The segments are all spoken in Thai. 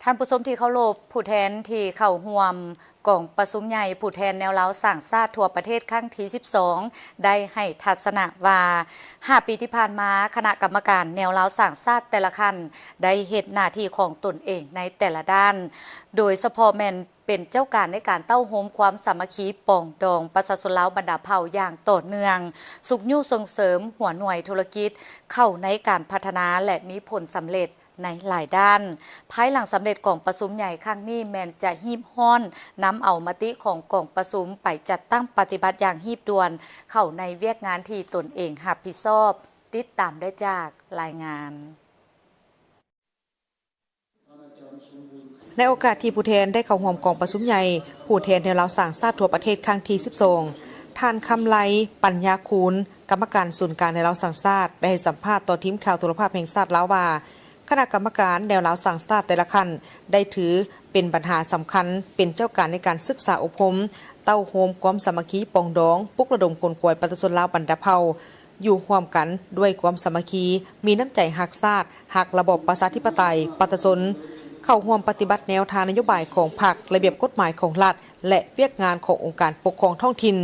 ท่านผู้ชมที่เคารพผู้แทนที่เข้าร่วมกองประชุมใหญ่ผู้แทนแนวเล้าสร้างชาติทั่วประเทศครั้งที่12ได้ให้ทัศนะว่า5 ปีที่ผ่านมาคณะกรรมการแนวเล้าสร้างชาติแต่ละขั้นได้เฮ็ดหน้าที่ของตนเองในแต่ละด้านโดยเฉพาะแม่นเป็นเจ้าการในการเต้าโฮมความสามัคคีปองดองประชาชนลาวบรรดาเผ่าอย่างต่อเนื่องสุขยู่ส่งเสริมหัวหน่วยธุรกิจเข้าในการพัฒนาและมีผลสำเร็จในหลายด้านภายหลังสำเร็จกองประชุมใหญ่ครั้งนี้แมนจะฮีบฮ้อนนำเอามติของกองประชุมไปจัดตั้งปฏิบัติอย่างฮีบด่วนเข้าในเวียกงานที่ตนเองรับผิดชอบติดตามได้จากรายงานในโอกาสที่ผู้แทนได้เข้าร่วมกองประชุมใหญ่ผู้แทนแนวเล้าสร้างชาติทั่วประเทศครั้งที่12ท่านคำไลปัญญาคูณกรรมการศูนย์กลางแนวเล้าสร้างชาติได้ให้สัมภาษณ์ต่อทีมข่าวโทรภาพแห่งชาติลาวว่าคณะกรรมการแนวเล้าสร้างชาติแต่ละขั้นได้ถือเป็นปัญหาสำคัญเป็นเจ้าการในการศึกษาอบรมเต้าโฮมความสามัคคีปองดองปลุกระดมคนขวยประชาชนลาวบรรดาเผ่าอยู่ร่วมกันด้วยความสามัคคีมีน้ำใจฮักชาติฮักระบบประชาธิปไตยประชาชนเข้าร่วมปฏิบัติแนวทางนโยบายของพรรคระเบียบกฎหมายของรัฐและเวียกงานขององค์การปกครองท้องถิ่น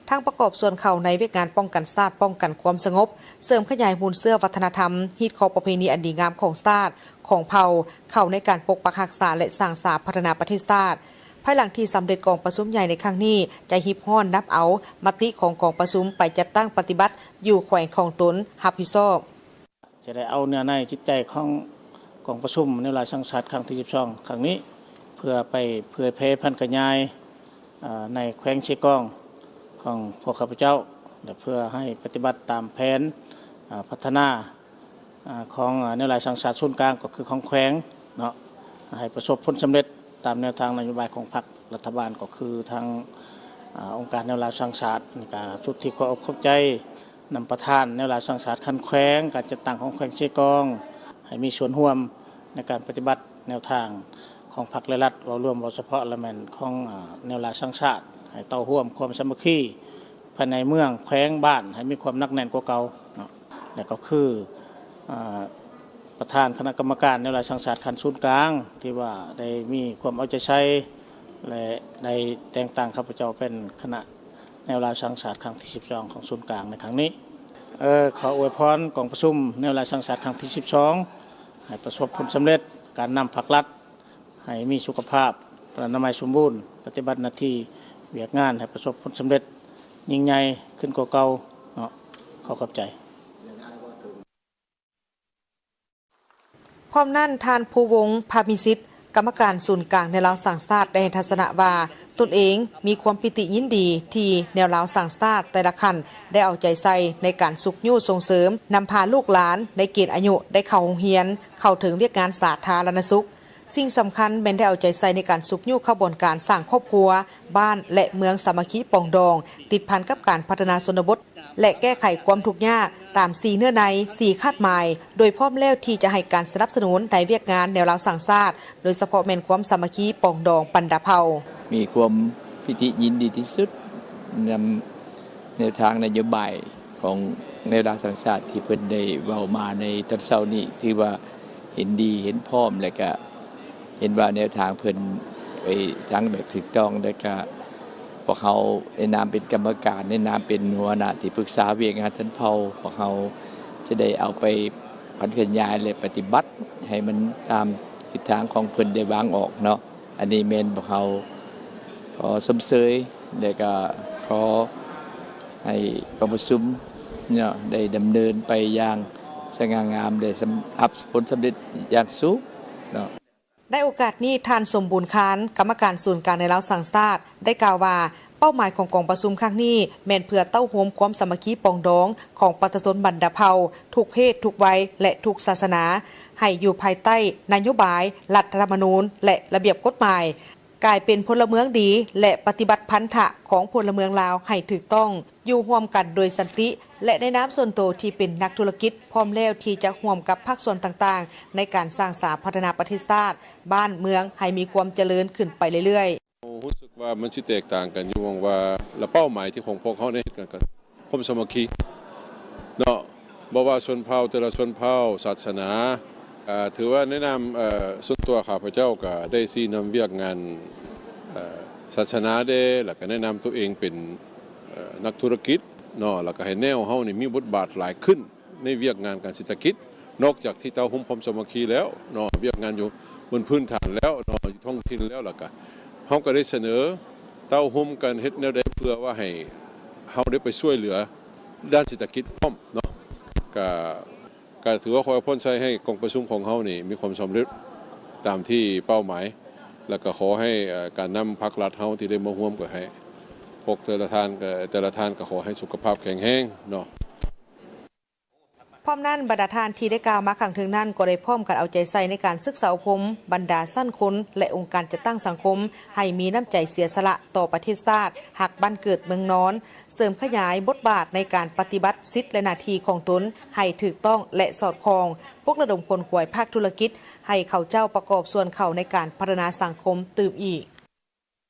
ทั้งประกอบส่วนเข้าในเวียกงานป้องกันชาติป้องกันความสงบเสริมขยายมูลเสื้อวัฒนธรรมฮีตคอประเพณีอันดีงามของชาติของเผ่าเข้าในการปกปักรักษาและสร้างสรรค์พัฒนาประเทศชาติภายหลังที่สำเร็จกองประชุมใหญ่ในครั้งนี้จะฮิบฮ้อนนับเอามติของกองประชุมไปจัดตั้งปฏิบัติอยู่แขวงของตนรับผิดชอบจะได้เอาเนื้อในจิตใจของกองประชุมในเวลาสังสรรค์ครั้งที่12ครั้งนี้เพื่อไปเผยแพร่พันธุ์กระจายในแขวงเชียงกองของพวกข้าพเจ้าเพื่อให้ปฏิบัติตามแผนพัฒนาของในเวลาสังสรรค์ศูนย์กลางก็คือของแขวงเนาะให้ประสบผลสำเร็จตามแนวทางนโยบายของพรรครัฐบาลก็คือทางองค์การแนวราสังสรรค์ในการชุดที่ความเข้าใจนำประธานแนวราสังสรรค์คันแขวงการจัดตั้งของแขวงเชียงกองให้มีส่วนร่วมในการปฏิบัติแนวทางของพรรคและรัฐเราร่วมเฉพาะละแมนของแนวราสังสรรค์ให้เต้าร่วมความสามัคคีภายในเมืองแขวงบ้านให้มีความนักแน่นกว่าเก่าและก็คือประธานคณะกรรมการแนวราสังสรรค์คันศูนย์กลางที่ว่าได้มีความเอาใจใส่และได้แต่งตั้งข้าพเจ้าเป็นคณะแนวราสังสรรค์ครั้งที่12ของศูนย์กลางในครั้งนี้ขออวยพรกองประชุมแนวราสังสรรค์ครั้งที่12ให้ประสบผลสำเร็จการนำพรรครัฐให้มีสุขภาพอนามัยสมบูรณ์ปฏิบัติหน้าที่เวียกงานให้ประสบผลสำเร็จยิ่งใหญ่ขึ้นกว่าเก่าเนาะขอบใจพร้อมนั่นทานภูวงศ์ภามิสิทธิ์กรรมการศูนย์กลางแนวเล้าสร้างชาติได้ให้ทัศนะว่าตนเองมีความปิติยินดีที่แนวเล้าสร้างชาติแต่ละขั้นได้เอาใจใส่ในการสุขยู่ส่งเสริมนำพาลูกหลานในเกณฑ์อายุได้เข้าโรงเรียนเข้าถึงเวียกงานสาธารณสุขสิ่งสำคัญเป็นได้เอาใจใส่ในการสุขยู่ขบวนการสร้างครอบครัวบ้านและเมืองสามัคคีปองดองติดพันกับการพัฒนาชนบทและแก้ไขความทุกข์ยากตาม4เนื้อใน4คาดหมายโดยพร้อมแล้วที่จะให้การสนับสนุนในเวียกงานแนวเล้าสร้างชาติโดยเฉพาะแม่นความสามัคคีปองดองบรรดาเผ่ามีความปิติยินดีที่สุดนำแนวทางนโยบายของแนวเล้าสร้างชาติที่เพิ่นได้เว้ามาในตอนเช้านี้ที่ว่าเห็นดีเห็นพร้อมและก็เห็นว่าแนวทางเพิ่นไปทางแบบถูกต้องและก็พวกเขาในนามเป็นกรรมการในนามเป็นหัวหน้าที่ปรึกษาเวียกงานท่านเผ่าพวกเขาจะได้เอาไปพัฒนาและปฏิบัติให้มันตามทิศทางของเพิ่นได้วางออกเนาะอันนี้แม่นพวกเขาขอสมเสยและก็ขอให้กองประชุมเนี่ยได้ดำเนินไปอย่างสง่างามได้รับผลสำเร็จอย่างสูงเนาะได้โอกาสนี้ท่านสมบูรณ์คานกรรมการศูนย์กลางในเล้าสร้างชาติได้กล่าวว่าเป้าหมายของกองประชุมครั้งนี้แม่นเพื่อเต้าโฮมความสามัคคีปองดองของประชาชนบรรดาเผ่าทุกเพศทุกวัยและทุกศาสนาให้อยู่ภายใต้นโยบายรัฐธรรมนูญและระเบียบกฎหมายกลายเป็นพลเมืองดีและปฏิบัติพันธะของพลเมืองลาวให้ถูกต้องอยู่ร่วมกันโดยสันติและในนามส่วนตัวที่เป็นนักธุรกิจพร้อมแล้วที่จะร่วมกับภาคส่วนต่างๆในการสร้างสรรค์พัฒนาประเทศชาติบ้านเมืองให้มีความเจริญขึ้นไปเรื่อยๆรู้สึกว่ามันสิแตกต่างกันอยู่ว่าและเป้าหมายที่ของพวกเขาได้เฮ็ดกันก็ความสามัคคีเนาะบ่ว่าชนเผ่าแต่ละชนเผ่าศาสนา ถือว่าแนะนำส่วนตัวข้าพเจ้าก็ได้ซีนำเวียกงานศาสนาได้แล้วก็แนะนำตัวเองเป็นนักธุรกิจเนาะแล้วก็ให้แนวเฮานี่มีบทบาทหลายขึ้นในเวียกงานการเศรษฐกิจนอกจากที่เต้าหุ้มพร้อมสามัคคีแล้วเนาะเวียกงานอยู่บนพื้นฐานแล้วเนาะอยู่ท้องถิ่นแล้วก็เฮาก็ได้เสนอเต้าหุ้มกันเฮ็ดแนวใดเพื่อว่าให้เฮาได้ไปช่วยเหลือด้านเศรษฐกิจพร้อมเนาะก็ถือว่าขอพ้นใจให้กองประชุมของเฮานี่มีความสำเร็จตามที่เป้าหมายแล้วก็ขอให้การนำพรรครัฐเฮาที่ได้มาร่วมก็ให้พวกแต่ละท่านก็ขอให้สุขภาพแข็งแรงเนาะพร้อมนั้นบรรดาทานที่ได้กล่าวมาขังถึงนั้นก็ได้พร้อมกันเอาใจใส่ในการศึกษาอบรมบรรดาสั้นคนและองค์การจัดตั้งสังคมให้มีน้ำใจเสียสละต่อประเทศชาติหักบ้านเกิดเมืองนอนเสริมขยายบทบาทในการปฏิบัติสิทธิและหน้าที่ของตนให้ถูกต้องและสอดคล้องปลุกระดมคนขวายภาคธุรกิจให้เขาเจ้าประกอบส่วนเขาในการพัฒนาสังคมตื่มอีก